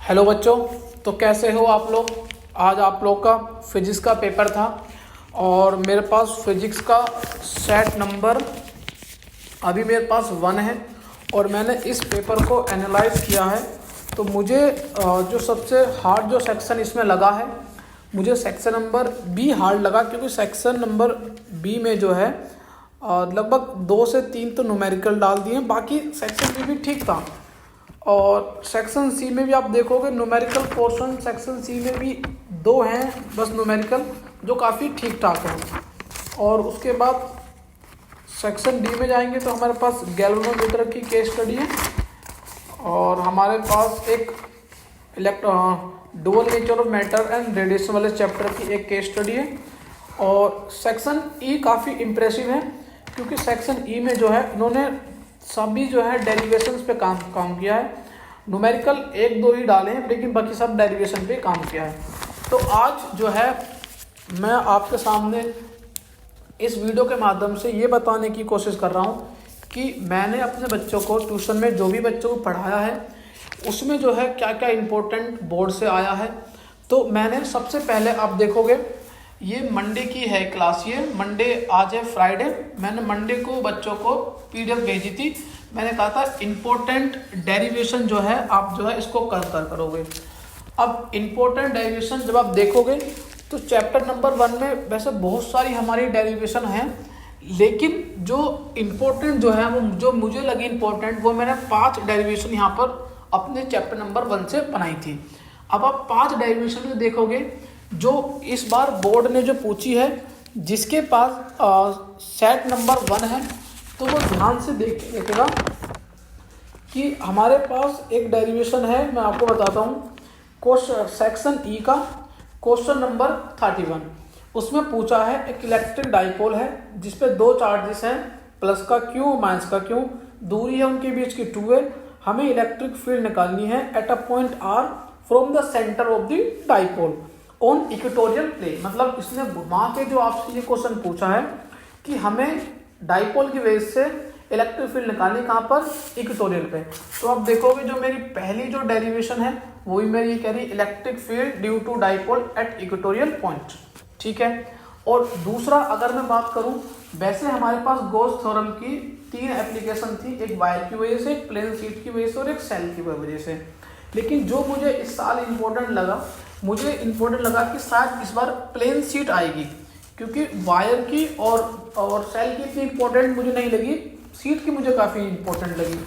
Hello बच्चों, तो कैसे हो आप लोग। आज आप लोग का फिजिक्स का पेपर था और मेरे पास फिजिक्स का सेट नंबर अभी मेरे पास 1 है और मैंने इस पेपर को एनालाइज किया है। तो मुझे जो सबसे हार्ड जो सेक्शन इसमें लगा है, मुझे सेक्शन नंबर बी हार्ड लगा, क्योंकि सेक्शन नंबर बी में जो है लगभग 2 से 3 तो न्यूमेरिकल डाल दिए, बाकी सेक्शन बी भी ठीक था। और सेक्शन सी में भी आप देखोगे न्यूमेरिकल पोर्शन सेक्शन सी में भी 2 हैं बस न्यूमेरिकल, जो काफ़ी ठीक ठाक हैं। और उसके बाद सेक्शन डी में जाएंगे तो हमारे पास गैल्वेनोमीटर की केस स्टडी है और हमारे पास एक dual nature of matter and radiation वाले चैप्टर की एक केस स्टडी है। और सेक्शन ई काफ़ी इम्प्रेसिव है, क्योंकि सेक्शन ई में जो है इन्होंने सभी जो है डेरिवेशंस पे काम किया है। न्यूमेरिकल 1-2 ही डाले हैं, लेकिन बाकी सब डेरिवेशन पे काम किया है। तो आज जो है मैं आपके सामने इस वीडियो के माध्यम से ये बताने की कोशिश कर रहा हूँ कि मैंने अपने बच्चों को ट्यूशन में जो भी बच्चों को पढ़ाया है उसमें जो है क्या क्या इम्पोर्टेंट बोर्ड से आया है। तो मैंने सबसे पहले आप देखोगे ये मंडे की है क्लास, ये मंडे, आज है फ्राइडे। मैंने मंडे को बच्चों को पीडीएफ भेजी थी। मैंने कहा था इम्पोर्टेंट डेरिवेशन जो है आप जो है इसको करोगे। अब इम्पोर्टेंट डेरिवेशन जब आप देखोगे तो चैप्टर नंबर 1 में वैसे बहुत सारी हमारी डेरिवेशन हैं, लेकिन जो इम्पोर्टेंट जो है वो जो मुझे लगी इम्पोर्टेंट, वो मैंने 5 डेरिवेशन यहाँ पर अपने चैप्टर नंबर 1 से बनाई थी। अब आप 5 डेरिवेशन में देखोगे जो इस बार बोर्ड ने जो पूछी है, जिसके पास सेट नंबर 1 है तो वो ध्यान से देखेगा कि हमारे पास एक डेरिवेशन है। मैं आपको बताता हूँ, क्वेश्चन सेक्शन ई का क्वेश्चन नंबर 31, उसमें पूछा है एक इलेक्ट्रिक डाइपोल है जिसपे 2 चार्जेस हैं, प्लस का क्यू माइनस का क्यू, दूरी है उनके बीच की 2 है। हमें इलेक्ट्रिक फील्ड निकालनी है at a point R from the center of the dipole on equatorial plane. मतलब इसने घुमा के जो आपसे ये क्वेश्चन पूछा है कि हमें डाइपोल की वजह से इलेक्ट्रिक फील्ड निकालनी कहाँ पर, इक्वेटोरियल पे। तो आप देखोगे जो मेरी पहली जो डेरिवेशन है वही मेरी कह रही electric field due to dipole at equatorial point, ठीक है। और दूसरा अगर मैं बात करूं, वैसे हमारे पास गॉस थ्योरम की 3 एप्लीकेशन थी, एक वायर की वजह से, एक प्लेन शीट की वजह से और एक सेल की वजह से। लेकिन जो मुझे इस साल इम्पोर्टेंट लगा, मुझे इम्पोर्टेंट लगा कि शायद इस बार प्लेन शीट आएगी, क्योंकि वायर की और सेल की इतनी इम्पोर्टेंट मुझे नहीं लगी, शीट की मुझे काफ़ी इम्पोर्टेंट लगी।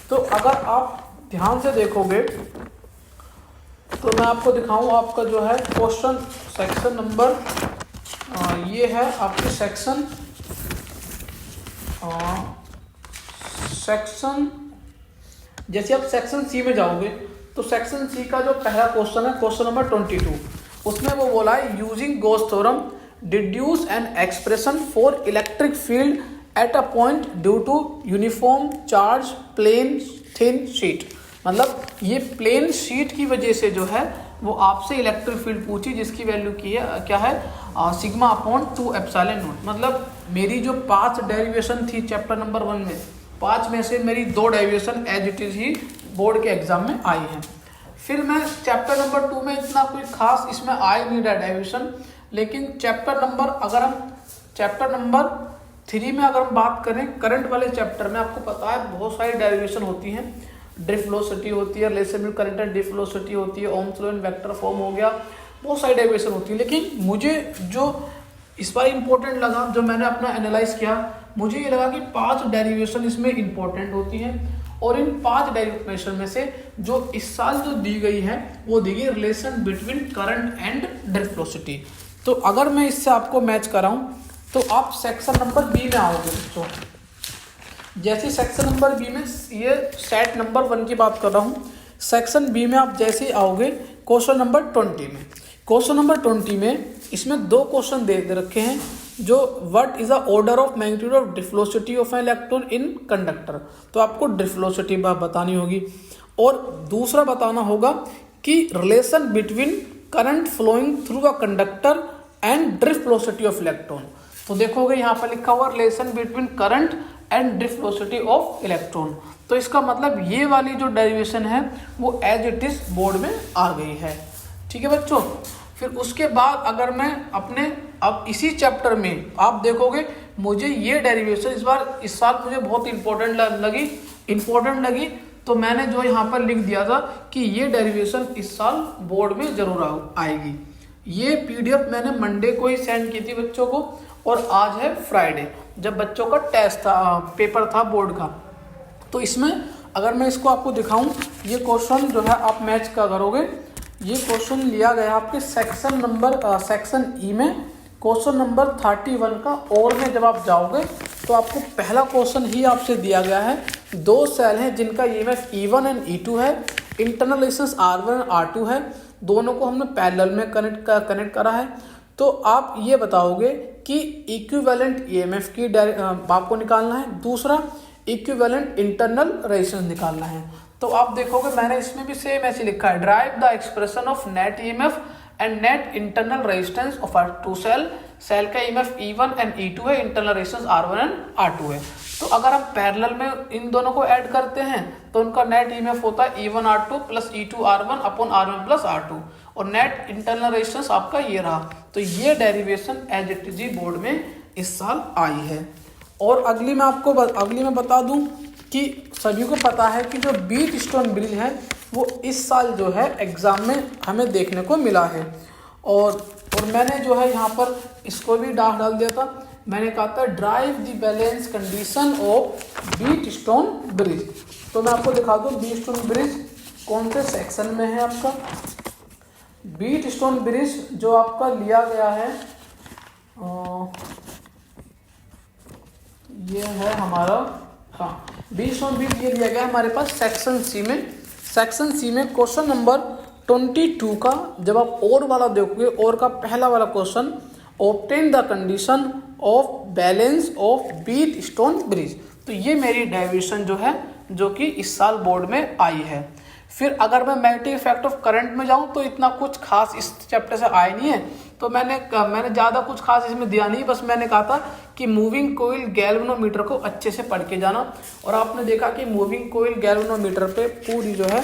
तो अगर आप ध्यान से देखोगे तो मैं आपको दिखाऊं, आपका जो है क्वेश्चन सेक्शन नंबर ये है आपकी सेक्शन जैसे आप सेक्शन सी में जाओगे तो सेक्शन सी का जो पहला क्वेश्चन है क्वेश्चन नंबर 22, उसमें वो बोला है using Gauss theorem deduce an expression for electric field at a point due to uniform charge plane thin sheet. मतलब ये प्लेन शीट की वजह से जो है वो आपसे इलेक्ट्रिक फील्ड पूछी, जिसकी वैल्यू की है क्या है सिग्मा अपॉन 2 एप्सिलॉन नॉट। मतलब मेरी जो 5 डेरिवेशन थी चैप्टर नंबर 1 में, 5 में से मेरी 2 डेरिवेशन एज इट इज ही बोर्ड के एग्जाम में आई है। फिर मैं चैप्टर नंबर 2 में इतना कोई खास इसमें आए नहीं डेरिवेशन, लेकिन चैप्टर नंबर अगर हम चैप्टर नंबर 3 में अगर हम बात करें, करंट वाले चैप्टर में आपको पता है बहुत सारी डेरिवेशन होती हैं। ड्रिफ्ट वेलोसिटी होती है, relation current and drift velocity होती है, Ohm's law and vector form हो गया, बहुत सारी डेरिवेशन होती है। लेकिन मुझे जो इस बार इम्पोर्टेंट लगा, जो मैंने अपना एनालाइज किया, मुझे ये लगा कि 5 डेरिवेशन इसमें इम्पोर्टेंट होती हैं। और इन 5 डेरिवेशन में से जो इस साल जो दी गई है वो दी गई relation between current and drift velocity. तो अगर मैं इससे आपको मैच कराऊं तो आप सेक्शन नंबर बी में आओगे दोस्तों। जैसे सेक्शन नंबर बी में, ये सेट नंबर 1 की बात कर रहा हूँ, सेक्शन बी में आप जैसे ही आओगे क्वेश्चन नंबर 20 में, क्वेश्चन नंबर 20 में इसमें 2 क्वेश्चन दे रखे हैं, जो what is the order of magnitude of drift velocity of an electron in conductor. तो आपको ड्रिफ्ट वेलोसिटी बतानी होगी और दूसरा बताना होगा कि relation between current flowing through a conductor and drift velocity of electron. तो देखोगे यहाँ पर लिखा हुआ relation between current and drift velocity of electron. तो इसका मतलब ये वाली जो डेरिवेशन है वो एज इट इज बोर्ड में आ गई है। ठीक है बच्चों। फिर उसके बाद अगर मैं अपने अब इसी चैप्टर में आप देखोगे मुझे ये डेरिवेशन इस साल मुझे बहुत इंपॉर्टेंट लगी, तो मैंने जो यहाँ पर लिख दिया था कि ये डेरिवेशन इस साल बोर्ड में जरूर आएगी। ये पीडीएफ मैंने मंडे को ही सेंड की थी बच्चों को, और आज है फ्राइडे जब बच्चों का टेस्ट था, पेपर था बोर्ड का। तो इसमें अगर मैं इसको आपको दिखाऊं, ये क्वेश्चन जो है आप मैच का करोगे, ये क्वेश्चन लिया गया आपके सेक्शन ई में क्वेश्चन नंबर 31 का। और में जब आप जाओगे तो आपको पहला क्वेश्चन ही आपसे दिया गया है। 2 सेल हैं जिनका ईएमएफ E1 एंड E2 है, इंटरनल रेजिस्टेंस R1 और R2 है, दोनों को हमने पैरेलल में कनेक्ट करा है। तो आप ये बताओगे कि इक्विवेलेंट ईएमएफ की आपको निकालना है, दूसरा इक्विवेलेंट इंटरनल रेजिस्टेंस निकालना है। तो आप देखोगे मैंने इसमें भी सेम ऐसे लिखा है, derive the expression of net EMF and net internal resistance of two cell का ईएमएफ E1 एंड E2 है, internal resistance R1 and R2 है। तो अगर हम पैरेलल में इन दोनों को ऐड करते हैं तो उनका नेट ईएमएफ होता है E1 R2 plus E2 R1 upon R1 plus R2, और नेट इंटरनल रेजिस्टेंस आपका ये रहा। तो ये derivation as it is board में इस साल आई है। और अगली मैं बता दूं कि सभी को पता है कि जो बीट स्टोन ब्रिज है वो इस साल जो है एग्जाम में हमें देखने को मिला है। और मैंने जो है यहाँ पर इसको भी डाल दिया था, मैंने कहा था derive the balance condition of Wheatstone bridge. तो मैं आपको दिखा दूँ बीट स्टोन ब्रिज कौन से सेक्शन में है आपका। बीट स्टोन ब्रिज जो आपका लिया गया है ये है हमारा, हाँ बीट स्टोन ब्रिज ये लिया गया हमारे पास सेक्शन सी में क्वेश्चन नंबर 22 का। जब आप और वाला देखोगे, और का पहला वाला question, obtain the condition of balance of Wheatstone bridge. तो ये मेरी डेरिवेशन जो है जो कि इस साल बोर्ड में आई है। फिर अगर मैं मैग्नेटिक इफेक्ट ऑफ करंट में जाऊं तो इतना कुछ खास इस चैप्टर से आया नहीं है, तो मैंने ज़्यादा कुछ खास इसमें दिया नहीं। बस मैंने कहा था कि मूविंग कोइल गैल्वेनोमीटर को अच्छे से पढ़ के जाना। और आपने देखा कि मूविंग कोइल गैल्वेनोमीटर पे पूरी जो है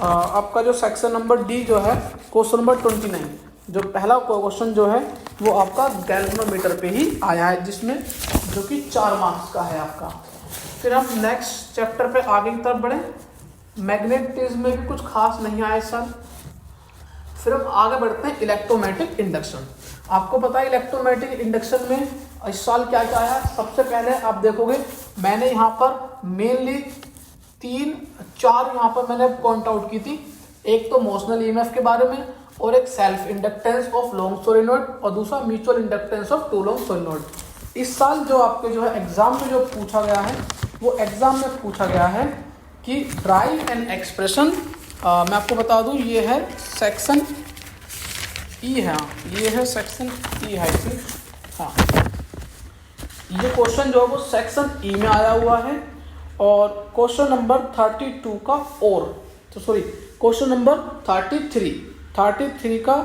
आपका जो सेक्शन नंबर डी जो है क्वेश्चन नंबर 29, जो पहला क्वेश्चन जो है वो आपका गैल्वेनोमीटर पे ही आया है, जिसमें जो कि 4 मार्क्स का है आपका। फिर हम नेक्स्ट चैप्टर पे आगे की तरफ बढ़े। मैग्नेटिज्म में भी कुछ खास नहीं आया इस साल। फिर हम आगे बढ़ते हैं इलेक्ट्रोमैग्नेटिक इंडक्शन। आपको पता है इलेक्ट्रोमैग्नेटिक इंडक्शन में इस साल क्या क्या आया। सबसे पहले आप देखोगे मैंने यहाँ पर मेनली 3-4 यहाँ पर मैंने पॉइंट आउट की थी। एक तो मोशनल ईएमएफ के बारे में, और एक self inductance of long solenoid, और दूसरा mutual inductance of 2 long solenoid. इस साल जो आपके जो है एग्जाम में जो पूछा गया है वो एग्जाम में पूछा गया है कि ड्राइव एंड एक्सप्रेशन। मैं आपको बता दूं ये है सेक्शन ई है, ये है सेक्शन ई है इसी। हाँ ये क्वेश्चन जो है वो सेक्शन ई में आया हुआ है। और क्वेश्चन नंबर 32 का क्वेश्चन नंबर 33 का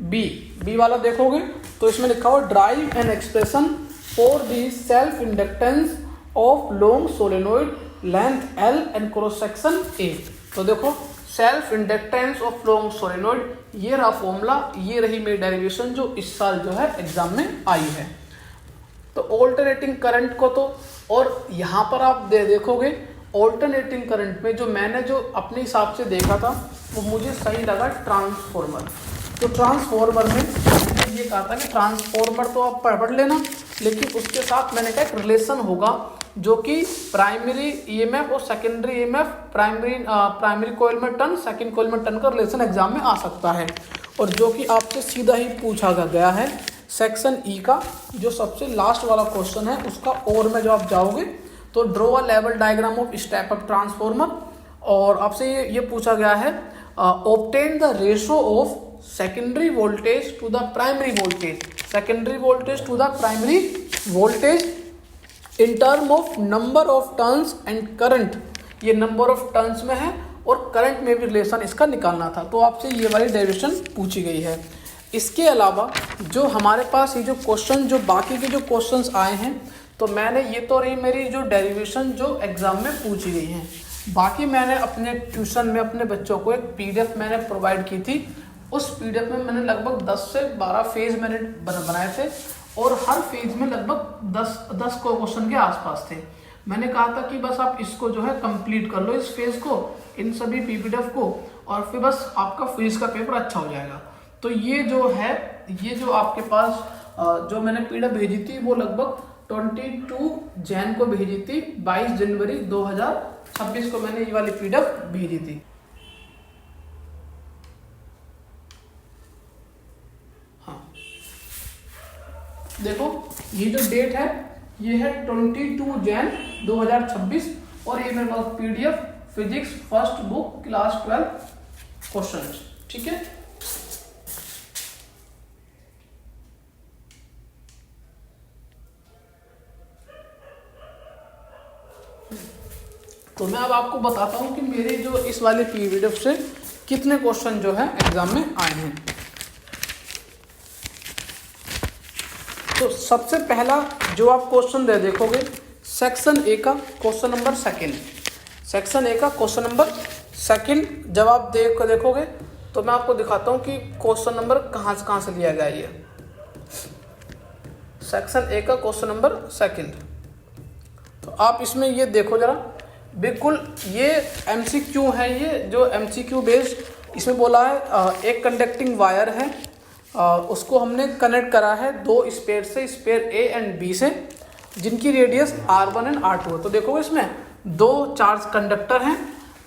बी वाला देखोगे तो इसमें लिखा हुआ drive and expression for the self inductance of long solenoid length L and cross section A। तो देखो self inductance of long solenoid, ये रहा फॉर्मूला, ये रही मेरी डेरिवेशन जो इस साल जो है एग्जाम में आई है। तो ऑल्टरनेटिंग करंट को तो, और यहाँ पर आप देखोगे ऑल्टरनेटिंग करंट में जो मैंने जो अपने हिसाब से देखा था वो मुझे सही लगा ट्रांसफॉर्मर। तो ट्रांसफॉर्मर में मैंने ये कहा था कि ट्रांसफॉर्मर तो आप पढ़ लेना, लेकिन उसके साथ मैंने कहा एक रिलेशन होगा जो कि प्राइमरी ईएमएफ और सेकेंडरी ईएमएफ, प्राइमरी कॉइल में टर्न, सेकेंड कॉइल में टर्न का रिलेशन एग्जाम में आ सकता है, और जो कि आपसे सीधा ही पूछा गया है सेक्शन ई का जो सबसे लास्ट वाला क्वेश्चन है उसका। और में जो आप जाओगे तो ड्रॉ अ लेवल diagram of step up transformer, और आपसे ये पूछा गया है obtain the ratio of secondary voltage to the primary voltage, secondary voltage to the primary voltage in term of number of turns and current. ये number of turns में है और करंट में भी रिलेशन इसका निकालना था, तो आपसे ये वाली डेरिवेशन पूछी गई है। इसके अलावा जो हमारे पास ये जो क्वेश्चन, जो बाकी के जो क्वेश्चंस आए हैं, तो मैंने ये तो रही मेरी जो डेरिवेशन जो एग्जाम में पूछी गई हैं। बाकी मैंने अपने ट्यूशन में अपने बच्चों को एक पीडीएफ मैंने प्रोवाइड की थी। उस पीडीएफ में मैंने लगभग 10 से 12 फेज मैंने बनाए थे और हर फेज में लगभग 10 क्वेश्चन के आसपास थे। मैंने कहा था कि बस आप इसको जो है कंप्लीट कर लो, इस फेज को, इन सभी पीडीएफ को, और फिर बस आपका फिजिक्स का पेपर अच्छा हो जाएगा। तो ये जो है, ये जो आपके पास जो मैंने पीडीएफ भेजी थी वो लगभग 22 जैन को भेजी थी। 22 जनवरी 2026 को मैंने ये वाली पीडीएफ भेजी थी। हाँ देखो, ये जो डेट है ये है 22 जैन 2026 और ये मेरे पास PDF physics first book class 12 question, ठीक है। तो मैं अब आपको बताता हूं कि मेरे जो इस वाले पीडीएफ से कितने क्वेश्चन जो है एग्जाम में आए हैं। तो सबसे पहला जो आप क्वेश्चन दे देखोगे, सेक्शन ए का question number second, section A का क्वेश्चन नंबर सेकंड जब आप देखोगे तो मैं आपको दिखाता हूं कि क्वेश्चन नंबर कहां से लिया गया है। ये सेक्शन ए का क्वेश्चन नंबर सेकंड, तो आप इसमें ये देखो जरा, बिल्कुल ये एमसीक्यू है। ये जो एमसीक्यू बेस्ड इसमें बोला है एक कंडक्टिंग वायर है, उसको हमने कनेक्ट करा है दो स्पेयर से, स्पेयर ए एंड बी से, जिनकी रेडियस R1 एंड R2 है। तो देखो इसमें दो चार्ज कंडक्टर हैं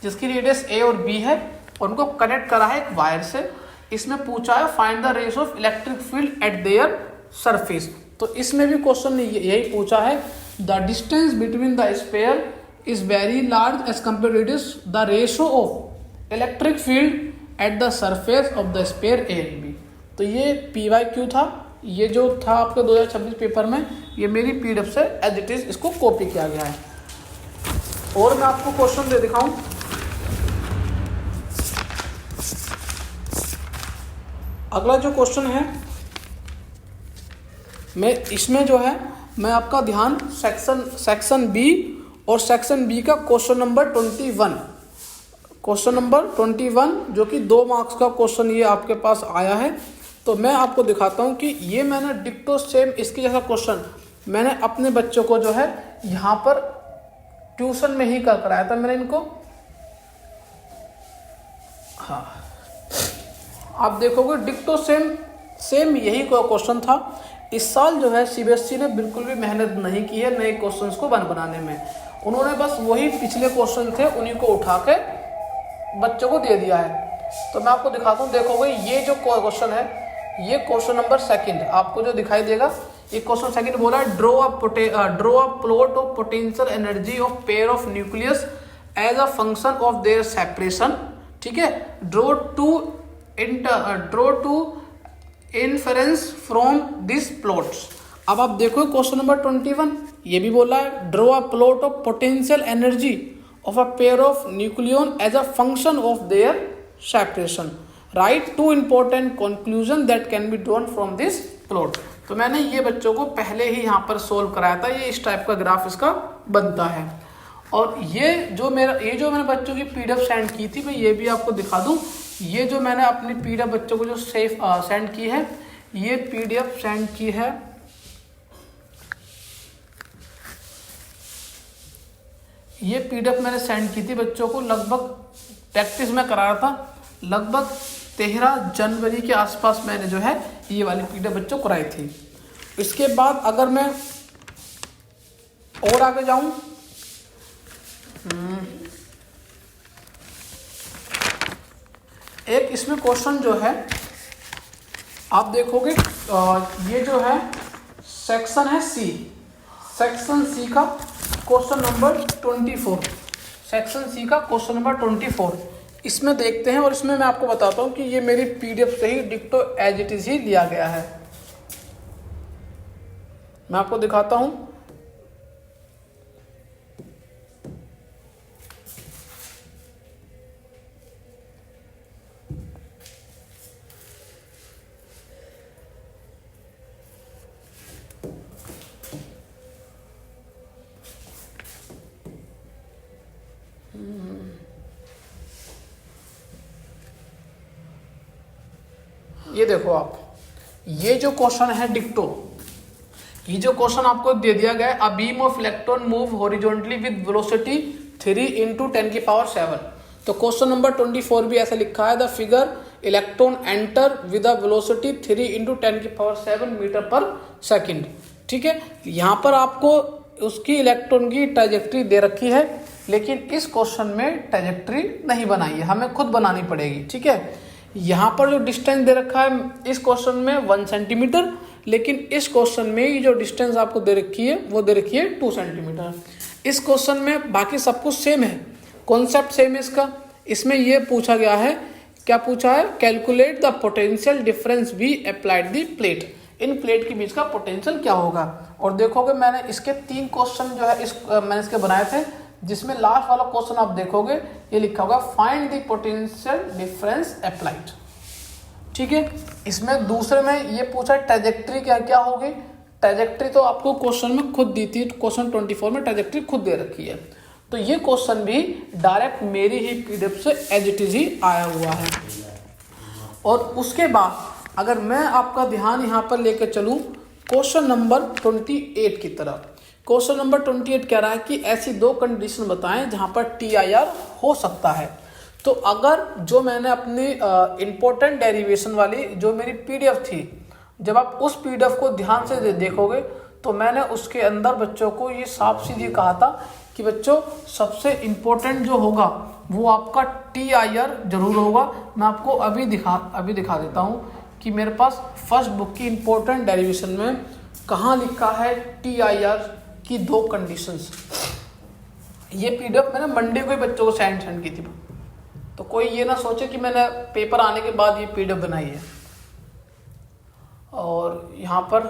जिसकी रेडियस ए और बी है और उनको कनेक्ट करा है एक वायर से। इसमें पूछा है find the ratio of electric field at their surface. तो इसमें भी क्वेश्चन ने यही पूछा है, the distance between the sphere is very large as compare to the ratio of electric field at the surface of the sphere A and B. तो ये PYQ था, ये जो था आपके 2026 पेपर में, ये मेरी पीडीएफ से एज इट इज इसको कॉपी किया गया है। और मैं आपको क्वेश्चन दे दिखाऊं, अगला जो क्वेश्चन है, मैं इसमें जो है मैं आपका ध्यान सेक्शन बी और सेक्शन बी का क्वेश्चन नंबर 21, क्वेश्चन नंबर 21 जो कि 2 मार्क्स का क्वेश्चन ये आपके पास आया है। तो मैं आपको दिखाता हूं कि ये मैंने डिक्टो सेम इसके जैसा क्वेश्चन मैंने अपने बच्चों को जो है यहाँ पर ट्यूशन में ही कर कराया था मैंने इनको। हाँ आप देखोगे डिक्टो सेम यही क्वेश्चन था। इस साल जो है सीबीएसई ने बिल्कुल भी मेहनत नहीं की है नए क्वेश्चंस को बनाने में। उन्होंने बस वही पिछले क्वेश्चन थे उन्हीं को उठा के बच्चों को दे दिया है। तो मैं आपको दिखाता हूँ, देखोगे ये जो क्वेश्चन है, ये क्वेश्चन नंबर सेकंड आपको जो दिखाई देगा, ये क्वेश्चन सेकंड बोला है draw a plot of potential energy of pair of nucleus as a function of their separation. ठीक है, draw two inference from this plots. अब आप देखो क्वेश्चन नंबर 21, ये भी बोला है draw a plot of potential energy of a pair of nucleon as a function of their separation. Write 2 important conclusion that can be drawn from this plot. तो मैंने ये बच्चों को पहले ही यहाँ पर सोल्व कराया था, ये इस टाइप का ग्राफ इसका बनता है। और ये जो मैंने बच्चों की पीडीएफ सेंड की थी, मैं ये भी आपको दिखा दूँ। ये जो मैंने अपनी पीडीएफ बच्चों को जो सेंड की है, ये पीडीएफ सेंड की है ये पीडीएफ मैंने सेंड की थी बच्चों को, लगभग प्रैक्टिस में करा रहा था, लगभग 13 जनवरी के आसपास मैंने जो है ये वाली पीडीएफ बच्चों को कराई थी। इसके बाद अगर मैं और आगे जाऊं, एक इसमें क्वेश्चन जो है आप देखोगे, ये जो है सेक्शन है सी, सेक्शन सी का क्वेश्चन नंबर 24, सेक्शन सी का क्वेश्चन नंबर 24 इसमें देखते हैं। और इसमें मैं आपको बताता हूं कि ये मेरी पीडीएफ से ही डिक्टो एज इट इज ही लिया गया है। मैं आपको दिखाता हूं, ये देखो आप, ये जो क्वेश्चन है डिक्टो, ये जो क्वेश्चन आपको दे दिया गया है, a beam of electron move horizontally with velocity 3 × 10⁷। तो क्वेश्चन नंबर 24 भी ऐसा लिखा है, the figure electron enter with a velocity 3 × 10⁷ metre per second. ठीक है, यहाँ पर आपको उसकी इलेक्ट्रॉन की ट्रैजेक्टरी दे रखी है, लेकिन इस क्वेश्चन में ट्रैजेक्टरी नहीं बनाई है, हमें खुद बनानी पड़ेगी। ठीक है, यहाँ पर जो डिस्टेंस दे रखा है इस क्वेश्चन में 1 सेंटीमीटर, लेकिन इस क्वेश्चन में ये जो डिस्टेंस आपको दे रखी है वो दे रखी है 2 सेंटीमीटर। इस क्वेश्चन में बाकी सब कुछ सेम है, कॉन्सेप्ट सेम है इसका। इसमें ये पूछा गया है, क्या पूछा है, calculate the potential difference V applied the plate, इन प्लेट के बीच का पोटेंशियल क्या होगा। और देखोगे मैंने इसके 3 क्वेश्चन जो है मैंने इसके बनाए थे, जिसमें लास्ट वाला क्वेश्चन आप देखोगे ये लिखा होगा find the potential difference applied. ठीक है, इसमें दूसरे में ये पूछा ट्रैजेक्टरी क्या क्या होगी। ट्रैजेक्टरी तो आपको क्वेश्चन में खुद दी थी, क्वेश्चन 24 में ट्रैजेक्टरी खुद दे रखी है। तो ये क्वेश्चन भी डायरेक्ट मेरी ही पीडीएफ से एज इट इज ही आया हुआ है। और उसके बाद अगर मैं आपका ध्यान यहाँ पर लेकर चलूँ क्वेश्चन नंबर 28 की तरफ। क्वेश्चन नंबर 28 कह रहा है कि ऐसी 2 कंडीशन बताएं जहाँ पर TIR हो सकता है। तो अगर जो मैंने अपनी इम्पोर्टेंट डेरिवेशन वाली जो मेरी PDF थी, जब आप उस PDF को ध्यान से देखोगे तो मैंने उसके अंदर बच्चों को ये साफ सीधी कहा था कि बच्चों सबसे इम्पोर्टेंट जो होगा वो आपका TIR जरूर होगा। मैं आपको अभी दिखा देता हूँ कि मेरे पास फर्स्ट बुक की इम्पोर्टेंट डेरिवेशन में कहाँ लिखा है TIR की 2 कंडीशंस। ये PDF मैंने मंडे को ही बच्चों को सेंड की थी, तो कोई ये ना सोचे कि मैंने पेपर आने के बाद ये PDF बनाई है। और यहाँ पर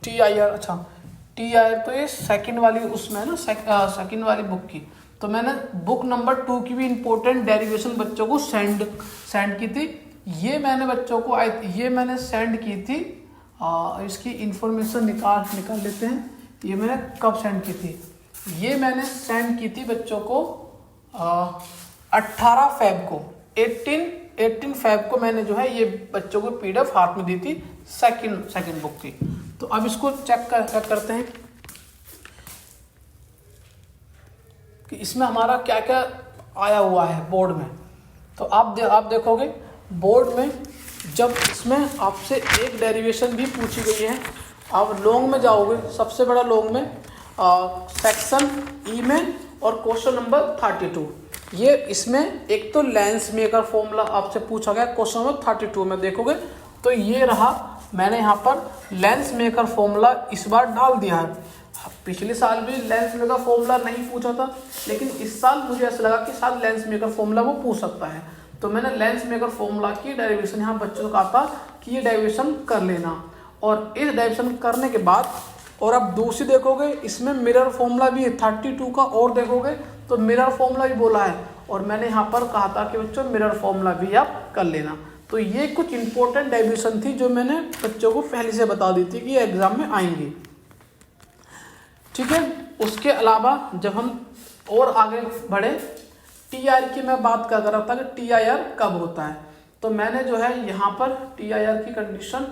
TIR, अच्छा TIR तो ये सेकंड वाली उसमें है ना, सेकंड वाली बुक की। तो मैंने बुक नंबर 2 की भी इम्पोर्टेंट डेरिवेशन बच्चों को सेंड की थी। ये मैंने बच्चों को ये मैंने सेंड की थी, इसकी इंफॉर्मेशन निकाल लेते हैं। ये मैंने कब सेंड की थी, ये मैंने सेंड की थी बच्चों को 18 फेब को, 18 फेब को मैंने जो है ये बच्चों को PDF हाथ में दी थी, सेकंड बुक की। तो अब इसको चेक करते हैं कि इसमें हमारा क्या क्या आया हुआ है बोर्ड में। तो आप देखोगे बोर्ड में जब इसमें आपसे एक डेरिवेशन भी पूछी गई है, आप लॉन्ग में जाओगे, सबसे बड़ा लॉन्ग में सेक्शन ई में और क्वेश्चन नंबर 32, ये इसमें एक तो लेंस मेकर फॉर्मूला आपसे पूछा गया क्वेश्चन नंबर 32 में देखोगे तो ये रहा। मैंने यहाँ पर लेंस मेकर फॉर्मूला इस बार डाल दिया है। पिछले साल भी लेंस मेकर फॉर्मूला नहीं पूछा था, लेकिन इस साल मुझे ऐसा लगा कि शायद लेंस मेकर फॉर्मूला वो पूछ सकता है। तो मैंने लेंस मेकर फॉर्मूला की डेरिवेशन यहाँ बच्चों को कहा था कि ये डेरिवेशन कर लेना। और इस डेरिवेशन करने के बाद और अब दूसरी देखोगे इसमें मिरर फॉर्मूला भी है 32 का, और देखोगे तो मिरर फॉर्मूला भी बोला है। और मैंने यहाँ पर कहा था कि बच्चों मिरर फॉर्मूला भी आप कर लेना। तो ये कुछ इंपॉर्टेंट डेरिवेशन थी जो मैंने बच्चों को पहले से बता दी थी कि ये एग्जाम में आएंगी। ठीक है, उसके अलावा जब हम और आगे बढ़े TIR की मैं बात कर रहा था कि TIR कब होता है। तो मैंने जो है यहाँ पर TIR की कंडीशन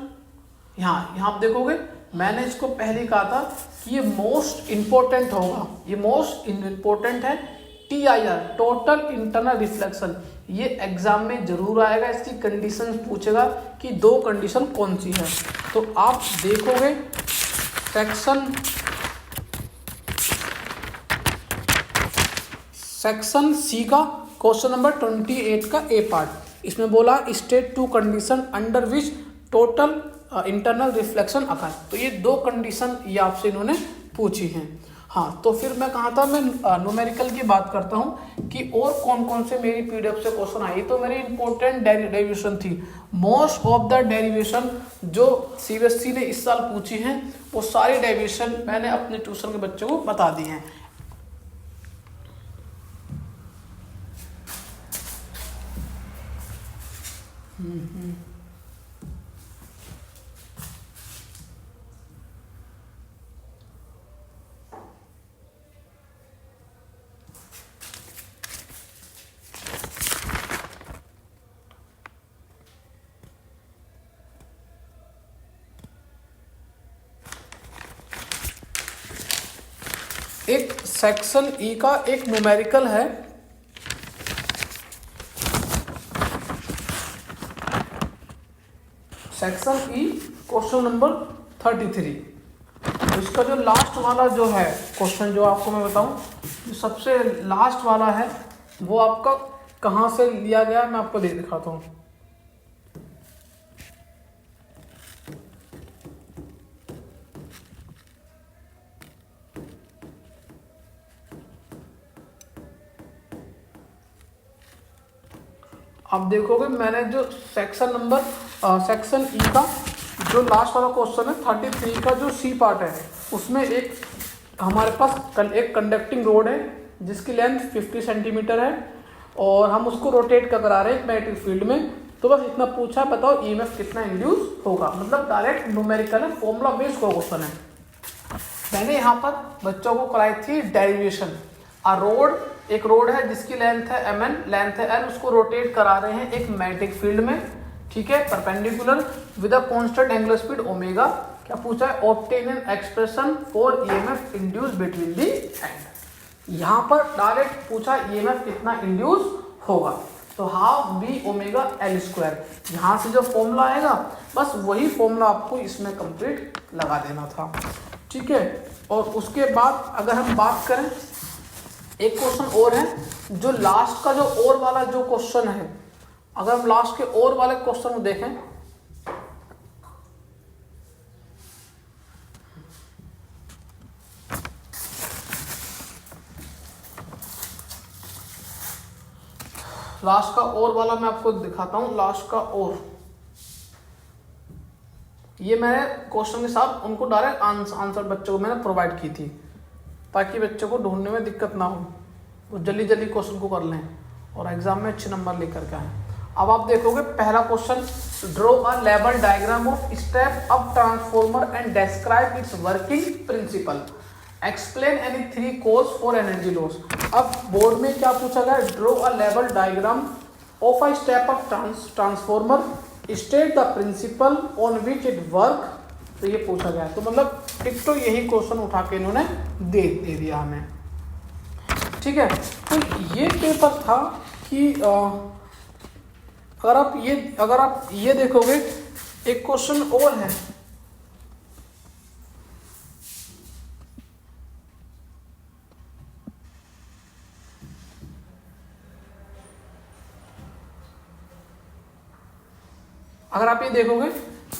यहाँ आप देखोगे, मैंने इसको पहले ही कहा था कि ये मोस्ट इम्पोर्टेंट होगा, ये मोस्ट इम्पोर्टेंट है TIR, टोटल इंटरनल रिफ्लेक्शन। ये एग्जाम में जरूर आएगा, इसकी कंडीशन पूछेगा कि 2 कंडीशन कौन सी है। तो आप देखोगे सेक्शन C का क्वेश्चन नंबर 28 का A पार्ट, इसमें बोला state 2 condition under which total internal reflection occur. तो ये 2 कंडीशन ये आपसे इन्होंने पूछी हैं। हाँ, तो फिर मैं कहा था मैं न्यूमेरिकल की बात करता हूँ कि और कौन कौन से मेरी PDF से क्वेश्चन आई। तो मेरी इंपॉर्टेंट डेरिवेशन थी, मोस्ट ऑफ द डेरिवेशन जो CBSE ने इस साल पूछी हैं वो सारी डेरिवेशन मैंने अपने ट्यूशन के बच्चों को बता दी हैं। सेक्शन ई का एक न्यूमेरिकल है, सेक्शन ई क्वेश्चन नंबर 33। तो इसका जो लास्ट वाला जो है क्वेश्चन, जो आपको मैं बताऊं, जो सबसे लास्ट वाला है वो आपका कहाँ से लिया गया है, मैं आपको दिखाता हूँ। आप देखोगे मैंने जो सेक्शन ई का जो लास्ट वाला क्वेश्चन है 33 का जो सी पार्ट है, उसमें एक हमारे पास एक कंडक्टिंग रोड है जिसकी लेंथ 50 सेंटीमीटर है और हम उसको रोटेट करा रहे हैं एक मैग्नेटिक फील्ड में। तो बस इतना पूछा, बताओ ईएमएफ कितना इंड्यूस होगा। मतलब डायरेक्ट न्यूमेरिकल है, फॉर्मूला बेस्ड क्वेश्चन है। मैंने यहाँ पर बच्चों को कराई थी डेरिवेशन। एक रोड है जिसकी लेंथ है mn, लेंथ है l, उसको रोटेट करा रहे हैं एक मैग्नेटिक फील्ड में, ठीक है, perpendicular with a constant angular speed omega. क्या पूछा है? Obtain an expression for EMF induce between the end. यहाँ पर डायरेक्ट पूछा ईएमएफ कितना इंड्यूस होगा, तो half B omega L square. यहाँ से जो फॉर्मूला आएगा बस वही फॉर्मूला आपको इसमें कंप्लीट लगा देना था, ठीक है। और उसके बाद अगर हम बात करें, एक क्वेश्चन और है जो लास्ट का जो और वाला जो क्वेश्चन है, अगर हम लास्ट के और वाले क्वेश्चन को देखें, लास्ट का और वाला मैं आपको दिखाता हूं। लास्ट का और ये मैंने क्वेश्चन के साथ उनको डायरेक्ट आंसर बच्चों को मैंने प्रोवाइड की थी ताकि बच्चों को ढूंढने में दिक्कत ना हो, वो जल्दी जल्दी क्वेश्चन को कर लें और एग्जाम में अच्छे नंबर लेकर के आए। अब आप देखोगे पहला क्वेश्चन, ड्रॉ अ लेवल diagram of step up transformer and describe it's working principle, explain any 3 cause for energy loss. अब बोर्ड में क्या पूछा गया? ड्रॉ अ लेवल diagram of a step up transformer, state the principal on which it work. तो ये पूछा गया, तो मतलब एक तो यही क्वेश्चन उठा के इन्होंने दे दिया हमें, ठीक है। तो ये पेपर था कि अगर आप ये देखोगे, एक क्वेश्चन और है, अगर आप ये देखोगे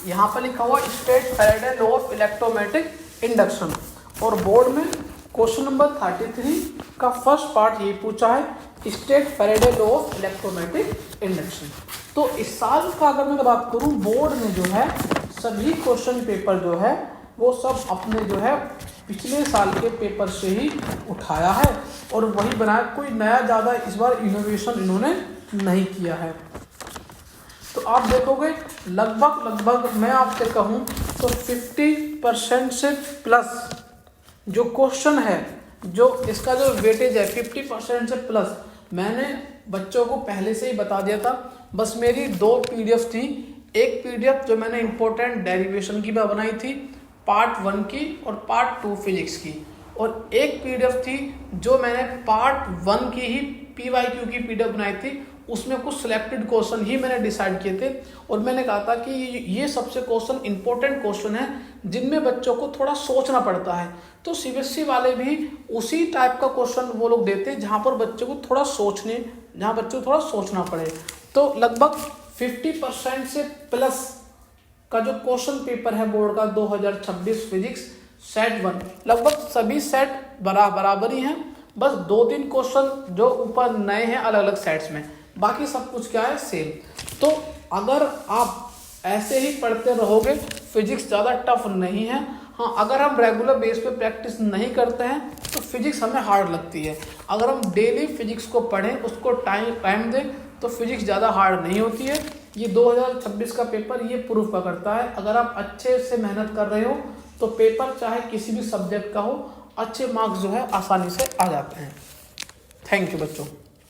यहाँ पर लिखा हुआ state Faraday law of electromagnetic induction, और बोर्ड में क्वेश्चन नंबर 33 का फर्स्ट पार्ट ये पूछा है state Faraday law of electromagnetic induction. तो इस साल का अगर मैं बात करूं, बोर्ड ने जो है सभी क्वेश्चन पेपर जो है वो सब अपने जो है पिछले साल के पेपर से ही उठाया है और वही बनाया, कोई नया ज़्यादा इस बार इनोवेशन इन्होंने नहीं किया है। तो आप देखोगे लगभग मैं आपसे कहूँ तो 50% से प्लस जो क्वेश्चन है, जो इसका जो वेटेज है 50% से प्लस, मैंने बच्चों को पहले से ही बता दिया था। बस मेरी 2 PDF थी, एक PDF जो मैंने इम्पोर्टेंट डेरिवेशन की बनाई थी पार्ट 1 की और पार्ट 2 फिजिक्स की, और एक PDF थी जो मैंने पार्ट 1 की ही PYQ की PDF बनाई थी। उसमें कुछ सिलेक्टेड क्वेश्चन ही मैंने डिसाइड किए थे और मैंने कहा था कि ये सबसे क्वेश्चन इंपॉर्टेंट क्वेश्चन है जिनमें बच्चों को थोड़ा सोचना पड़ता है। तो CBSE वाले भी उसी टाइप का क्वेश्चन वो लोग देते हैं जहाँ पर बच्चों को थोड़ा सोचना पड़े। तो लगभग 50% से प्लस का जो क्वेश्चन पेपर है बोर्ड का 2026 फिजिक्स सेट 1, लगभग सभी सेट बराबर ही हैं, बस 2-3 क्वेश्चन जो ऊपर नए हैं अलग अलग सेट्स में, बाकी सब कुछ क्या है सेम। तो अगर आप ऐसे ही पढ़ते रहोगे, फिजिक्स ज़्यादा टफ नहीं है। हाँ, अगर हम रेगुलर बेस पे प्रैक्टिस नहीं करते हैं तो फिजिक्स हमें हार्ड लगती है। अगर हम डेली फिजिक्स को पढ़ें, उसको टाइम दें, तो फिजिक्स ज़्यादा हार्ड नहीं होती है। ये 2026 का पेपर ये प्रूफ करता है। अगर आप अच्छे से मेहनत कर रहे हो तो पेपर चाहे किसी भी सब्जेक्ट का हो, अच्छे मार्क्स जो है आसानी से आ जाते हैं। थैंक यू बच्चों।